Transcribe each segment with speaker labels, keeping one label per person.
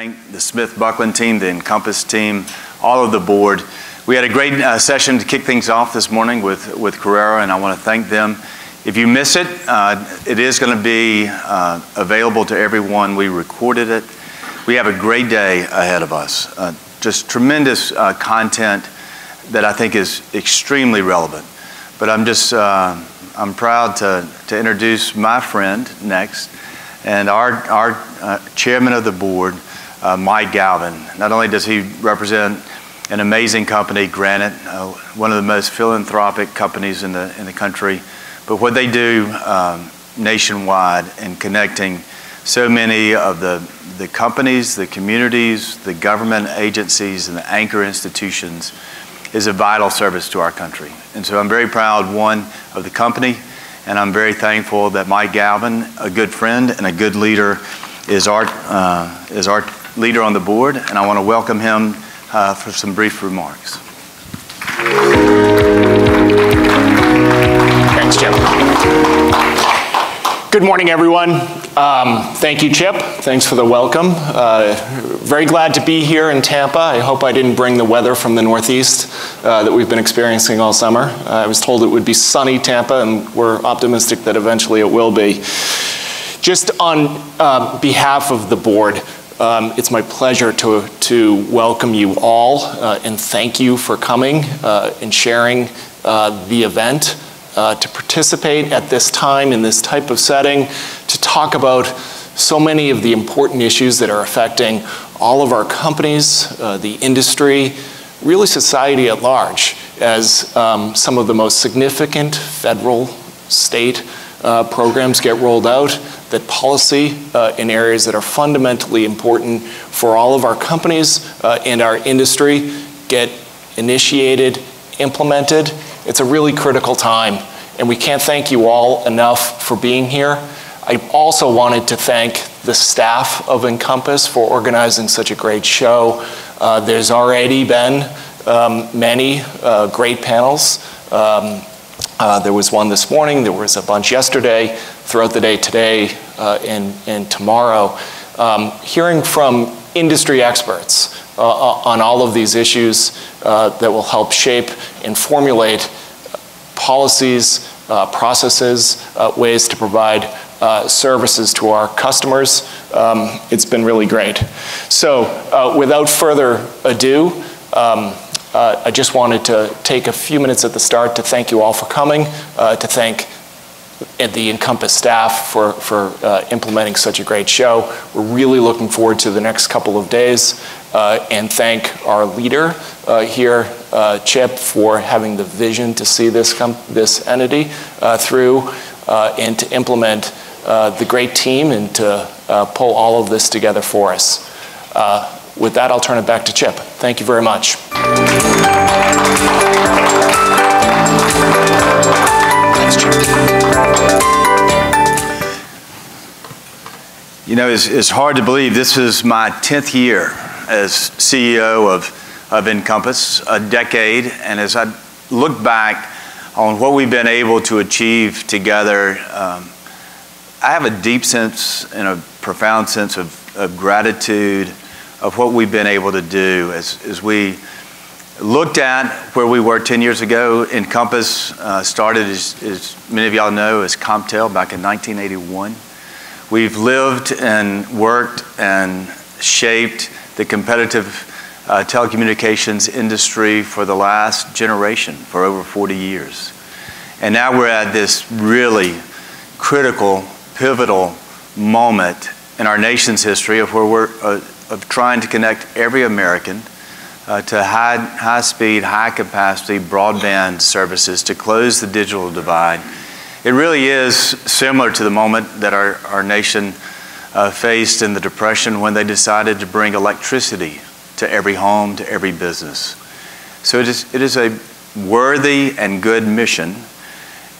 Speaker 1: thank the Smith-Buckland team, the INCOMPAS team, all of the board. We had a great session to kick things off this morning with Carrera, and I want to thank them. If you miss it, it is going to be available to everyone. We recorded it. We have a great day ahead of us. Just tremendous content that I think is extremely relevant. But I'm proud to introduce my friend next, and our chairman of the board, Mike Galvin. Not only does he represent an amazing company, Granite, one of the most philanthropic companies in the country, but what they do nationwide in connecting so many of the companies, the communities, the government agencies, and the anchor institutions is a vital service to our country. And so I'm very proud, one, of the company, and I'm very thankful that Mike Galvin, a good friend and a good leader, is our leader on the board, and I want to welcome him for some brief remarks.
Speaker 2: Thanks, Chip. Good morning, everyone. Thank you, Chip. Thanks for the welcome. Very glad to be here in Tampa. I hope I didn't bring the weather from the Northeast that we've been experiencing all summer. I was told it would be sunny Tampa, and we're optimistic that eventually it will be. Just on behalf of the board, it's my pleasure to welcome you all and thank you for coming and sharing the event, to participate at this time in this type of setting, to talk about so many of the important issues that are affecting all of our companies, the industry, really society at large, as some of the most significant federal, state programs get rolled out, that policy in areas that are fundamentally important for all of our companies and our industry get initiated, implemented. It's a really critical time, and we can't thank you all enough for being here. I also wanted to thank the staff of INCOMPAS for organizing such a great show. There's already been many great panels. There was one this morning, there was a bunch yesterday, throughout the day today and tomorrow. Hearing from industry experts on all of these issues that will help shape and formulate policies, processes, ways to provide services to our customers. It's been really great. So without further ado, I just wanted to take a few minutes at the start to thank you all for coming, to thank the INCOMPAS staff for implementing such a great show. We're really looking forward to the next couple of days, and thank our leader here, Chip, for having the vision to see this entity through and to implement the great team and to pull all of this together for us. With that, I'll turn it back to Chip. Thank you very much. Thanks, Chip.
Speaker 1: You know, it's hard to believe this is my 10th year as CEO of INCOMPAS, a decade, and as I look back on what we've been able to achieve together, I have a deep sense and a profound sense of gratitude of what we've been able to do. As we looked at where we were 10 years ago, INCOMPAS started, as many of y'all know, as CompTel back in 1981. We've lived and worked and shaped the competitive telecommunications industry for the last generation, for over 40 years. And now we're at this really critical, pivotal moment in our nation's history of where we're of trying to connect every American to high-speed, high-capacity broadband services to close the digital divide. It really is similar to the moment that our nation faced in the Depression when they decided to bring electricity to every home, to every business. So it is a worthy and good mission.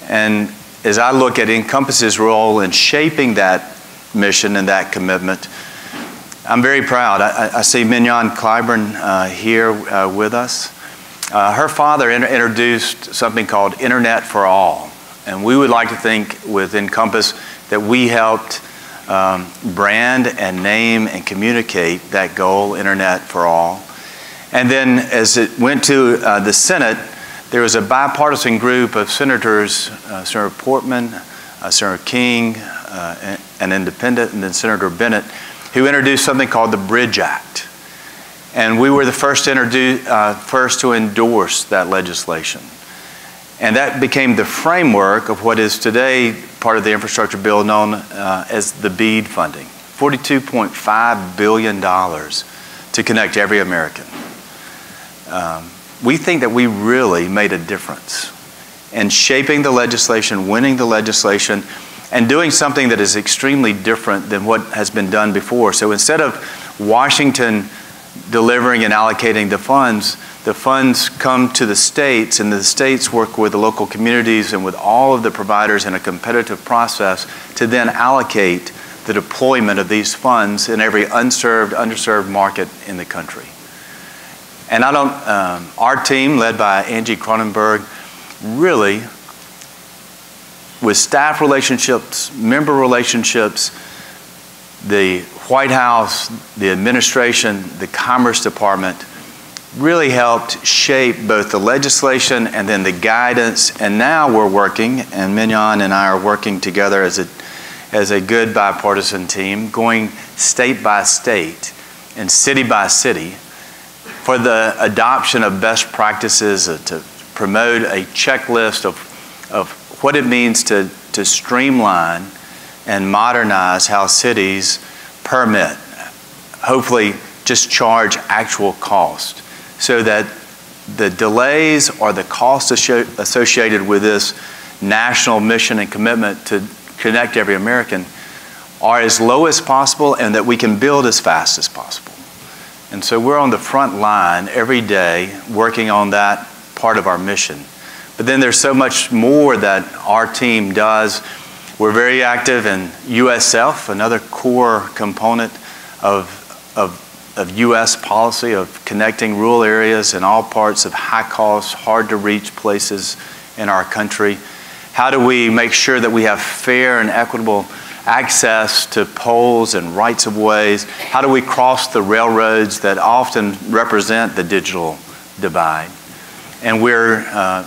Speaker 1: And as I look at INCOMPAS's role in shaping that mission and that commitment, I'm very proud. I see Mignon Clyburn here with us. Her father introduced something called Internet for All. And we would like to think with INCOMPAS that we helped brand and name and communicate that goal, Internet for all. And then as it went to the Senate, there was a bipartisan group of senators, Senator Portman, Senator King, an independent, and then Senator Bennett, who introduced something called the Bridge Act. And we were the first to endorse that legislation. And that became the framework of what is today part of the infrastructure bill known as the BEAD funding, $42.5 billion to connect every American. We think that we really made a difference in shaping the legislation, winning the legislation, and doing something that is extremely different than what has been done before. So instead of Washington delivering and allocating the funds come to the states, and the states work with the local communities and with all of the providers in a competitive process to then allocate the deployment of these funds in every underserved market in the country. And our team, led by Angie Cronenberg, really, with staff relationships, member relationships, the White House, the administration, the Commerce Department, really helped shape both the legislation and then the guidance. And now we're working, and Mignon and I are working together as a good bipartisan team, going state by state and city by city for the adoption of best practices to promote a checklist of what it means to streamline and modernize how cities permit, hopefully just charge actual cost, so that the delays or the costs associated with this national mission and commitment to connect every American are as low as possible, and that we can build as fast as possible. And so we're on the front line every day working on that part of our mission. But then there's so much more that our team does. We're very active in USF, another core component of U.S. policy of connecting rural areas in all parts of high-cost, hard-to-reach places in our country. How do we make sure that we have fair and equitable access to poles and rights-of-ways? How do we cross the railroads that often represent the digital divide? And we're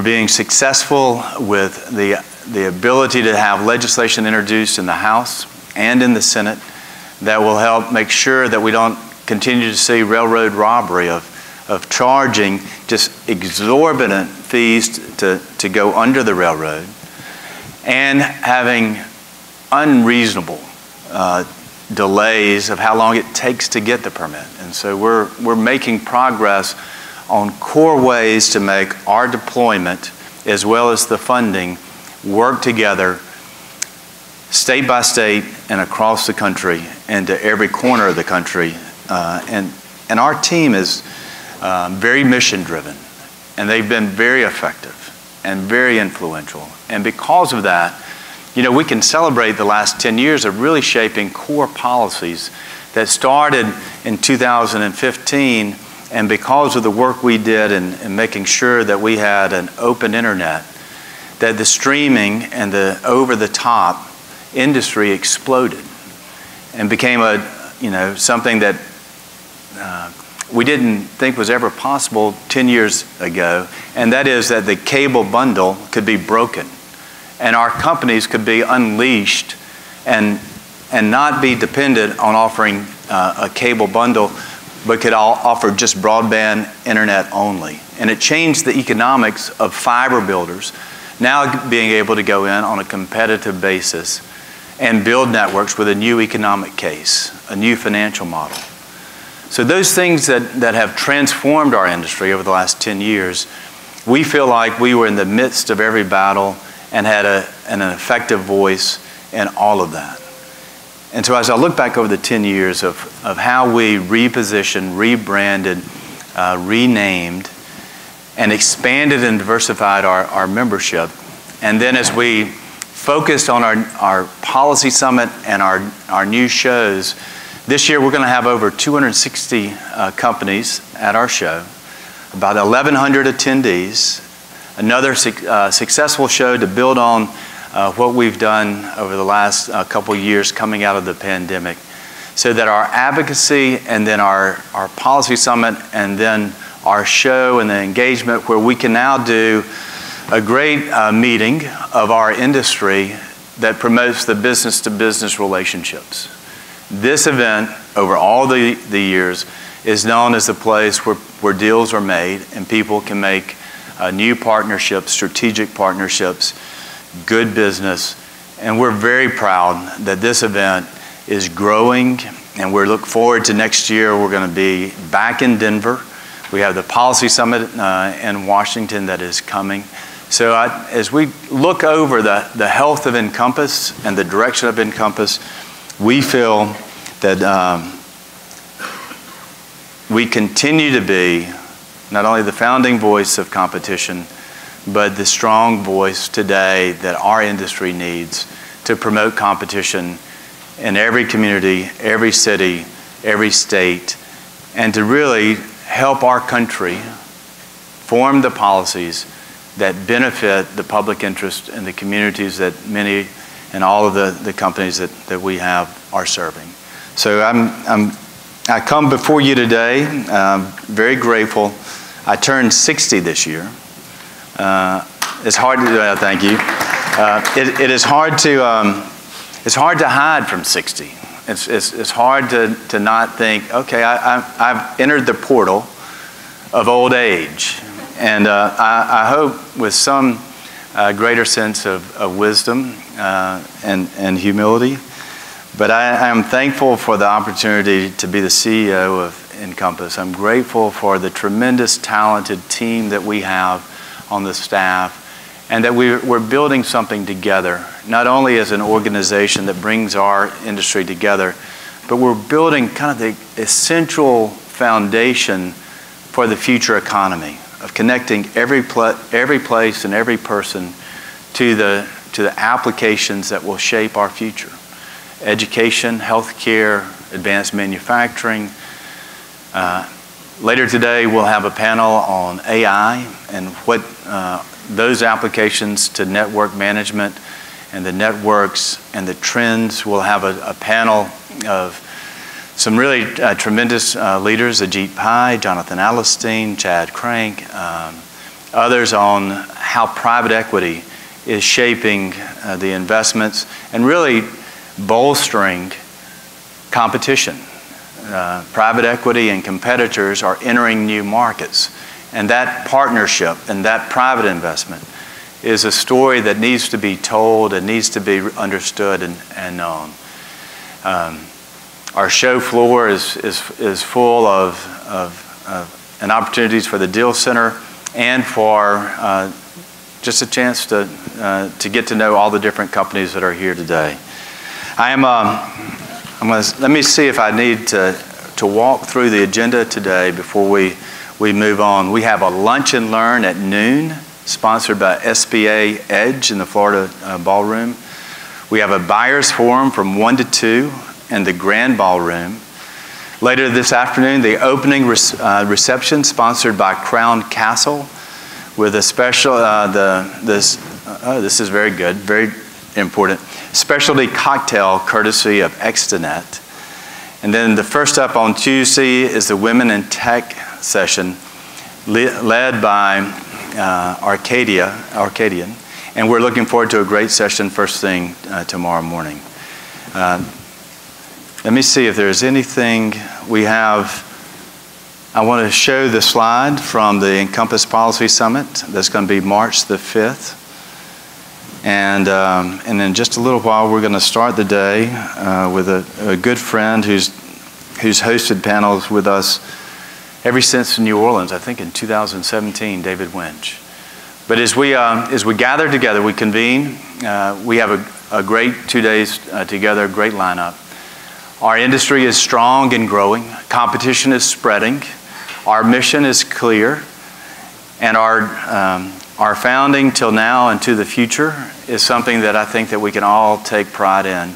Speaker 1: being successful with the ability to have legislation introduced in the House and in the Senate that will help make sure that we don't continue to see railroad robbery of charging just exorbitant fees to go under the railroad, and having unreasonable delays of how long it takes to get the permit. And so we're making progress on core ways to make our deployment as well as the funding work together state by state and across the country and to every corner of the country. And our team is very mission driven, and they've been very effective and very influential. And because of that, you know, we can celebrate the last 10 years of really shaping core policies that started in 2015. And because of the work we did in making sure that we had an open internet, that the streaming and the over-the-top industry exploded and became something that we didn't think was ever possible 10 years ago, and that is that the cable bundle could be broken and our companies could be unleashed and not be dependent on offering a cable bundle, but could offer just broadband internet only. And it changed the economics of fiber builders now being able to go in on a competitive basis and build networks with a new economic case, a new financial model. So those things that have transformed our industry over the last 10 years, we feel like we were in the midst of every battle and had an effective voice in all of that. And so as I look back over the 10 years of how we repositioned, rebranded, renamed, and expanded and diversified our membership, and then as we focused on our policy summit and our new shows, this year we're going to have over 260 companies at our show, about 1,100 attendees, another successful show to build on what we've done over the last couple years coming out of the pandemic, so that our advocacy and then our policy summit and then our show and the engagement where we can now do a great meeting of our industry that promotes the business-to-business relationships. This event, over all the years, is known as the place where deals are made and people can make new partnerships, strategic partnerships, good business. And we're very proud that this event is growing, and we look forward to next year. We're going to be back in Denver. We have the Policy Summit in Washington that is coming. So as we look over the health of INCOMPAS and the direction of INCOMPAS, we feel that we continue to be not only the founding voice of competition, but the strong voice today that our industry needs to promote competition in every community, every city, every state, and to really help our country form the policies that benefit the public interest in the communities that many and all of the companies that we have are serving. So I come before you today very grateful. I turned 60 this year. It's hard to, thank you. It is hard to, it's hard to hide from 60. It's hard to not think, okay, I've entered the portal of old age. And I hope with some greater sense of wisdom and humility. But I am thankful for the opportunity to be the CEO of INCOMPAS. I'm grateful for the tremendous talented team that we have on the staff, and that we're building something together, not only as an organization that brings our industry together, but we're building kind of the essential foundation for the future economy of connecting every place and every person to the applications that will shape our future. Education, healthcare, advanced manufacturing. Later today, we'll have a panel on AI and what those applications to network management and the networks and the trends. We'll have a panel of some really tremendous leaders, Ajit Pai, Jonathan Allenstein, Chad Crank, others on how private equity is shaping the investments and really bolstering competition. Private equity and competitors are entering new markets, and that partnership and that private investment is a story that needs to be told and needs to be understood and known. Our show floor is full of opportunities for the Deal Center and for just a chance to get to know all the different companies that are here today. Let me see if I need to walk through the agenda today before we move on. We have a lunch and learn at noon, sponsored by SBA Edge in the Florida Ballroom. We have a buyer's forum from 1 to 2 in the Grand Ballroom. Later this afternoon, the opening reception sponsored by Crown Castle with a special, this is very good, very important, specialty cocktail courtesy of Extonet. And then the first up on Tuesday is the Women in Tech session led by Arcadian. And we're looking forward to a great session first thing tomorrow morning. Let me see if there's anything we have. I want to show the slide from the INCOMPAS Policy Summit. That's going to be March the 5th. And in just a little while, we're going to start the day with a good friend who's hosted panels with us ever since New Orleans, I think in 2017, David Winch. But as we gather together, we convene. We have a great 2 days together, a great lineup. Our industry is strong and growing. Competition is spreading. Our mission is clear. And our founding till now and to the future is something that I think that we can all take pride in.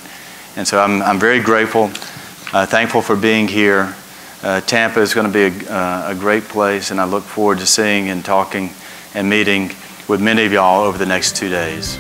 Speaker 1: And so I'm very grateful, thankful for being here. Tampa is going to be a great place, and I look forward to seeing and talking and meeting with many of y'all over the next 2 days.